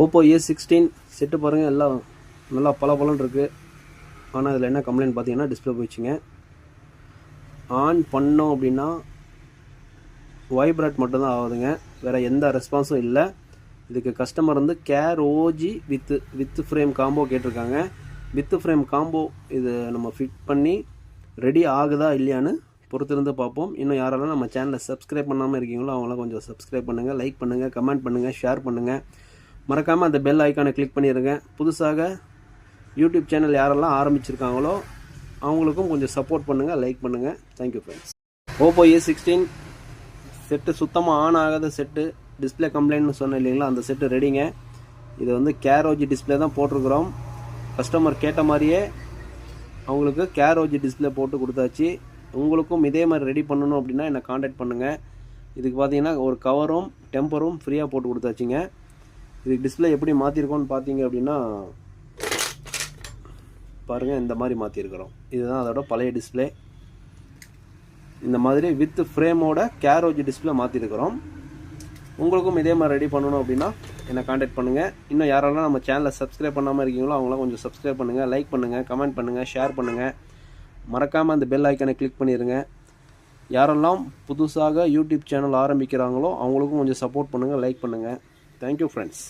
Oppo A16 set பாருங்கள், எல்லாம் நல்லா பலன்னு இருக்குது. ஆனால் இதில் என்ன கம்ப்ளைண்ட் பார்த்தீங்கன்னா டிஸ்பிளே போயிடுச்சுங்க. ஆன் பண்ணோம் அப்படின்னா வைப்ரேட் மட்டும்தான் ஆகுதுங்க, வேறு எந்த ரெஸ்பான்ஸும் இல்லை. இதுக்கு கஸ்டமர் வந்து care OG with frame combo கேட்டிருக்காங்க. வித் ஃப்ரேம் காம்போ இது நம்ம ஃபிட் பண்ணி ரெடி ஆகுதா இல்லையான்னு பொறுத்திருந்து பார்ப்போம். இன்னும் யாரெல்லாம் நம்ம சேனலை சப்ஸ்கிரைப் பண்ணாமல் இருக்கீங்களோ அவங்களாம் கொஞ்சம் சப்ஸ்கிரைப் பண்ணுங்கள், லைக் பண்ணுங்கள், கமெண்ட் பண்ணுங்கள், ஷேர் பண்ணுங்கள். மறக்காமல் அந்த பெல் ஐக்கானை கிளிக் பண்ணிடுங்க. புதுசாக யூடியூப் சேனல் யாரெல்லாம் ஆரம்பிச்சிருக்காங்களோ அவங்களுக்கும் கொஞ்சம் சப்போர்ட் பண்ணுங்கள், லைக் பண்ணுங்கள். Thank you friends. Oppo A16 set சுத்தமாக ஆன் ஆகாத செட்டு, டிஸ்பிளே கம்ப்ளைண்ட்னு சொன்னேன் இல்லைங்களா, அந்த செட்டு ரெடிங்க. இது வந்து கேரோஜி டிஸ்பிளே தான் போட்டிருக்கிறோம். கஸ்டமர் கேட்ட மாதிரியே அவங்களுக்கு கேரோஜி டிஸ்பிளே போட்டு கொடுத்தாச்சு. உங்களுக்கும் இதே மாதிரி ரெடி பண்ணணும் அப்படின்னா என்னை காண்டாக்ட் பண்ணுங்கள். இதுக்கு பார்த்தீங்கன்னா ஒரு கவரும் டெம்பரும் ஃப்ரீயாக போட்டு கொடுத்தாச்சுங்க. இதுக்கு டிஸ்பிளே எப்படி மாற்றிருக்கோன்னு பார்த்தீங்க அப்படின்னா பாருங்கள், இந்த மாதிரி மாற்றிருக்கிறோம். இதுதான் அதோட பழைய டிஸ்பிளே. இந்த மாதிரி வித் ஃப்ரேமோட கேரோஜி டிஸ்பிளே மாற்றிருக்கிறோம். உங்களுக்கும் இதே மாதிரி ரெடி பண்ணணும் அப்படின்னா என்னை காண்டாக்ட் பண்ணுங்கள். இன்னும் யாரெல்லாம் நம்ம சேனலை சப்ஸ்கிரைப் பண்ணாமல் இருக்கீங்களோ அவங்களாம் கொஞ்சம் சப்ஸ்கிரைப் பண்ணுங்கள், லைக் பண்ணுங்கள், கமெண்ட் பண்ணுங்கள், ஷேர் பண்ணுங்கள். மறக்காமல் அந்த பெல் ஐக்கனை கிளிக் பண்ணிடுங்க. யாரெல்லாம் புதுசாக யூடியூப் சேனல் ஆரம்பிக்கிறாங்களோ அவங்களுக்கும் கொஞ்சம் சப்போர்ட் பண்ணுங்கள், லைக் பண்ணுங்கள். Thank you friends.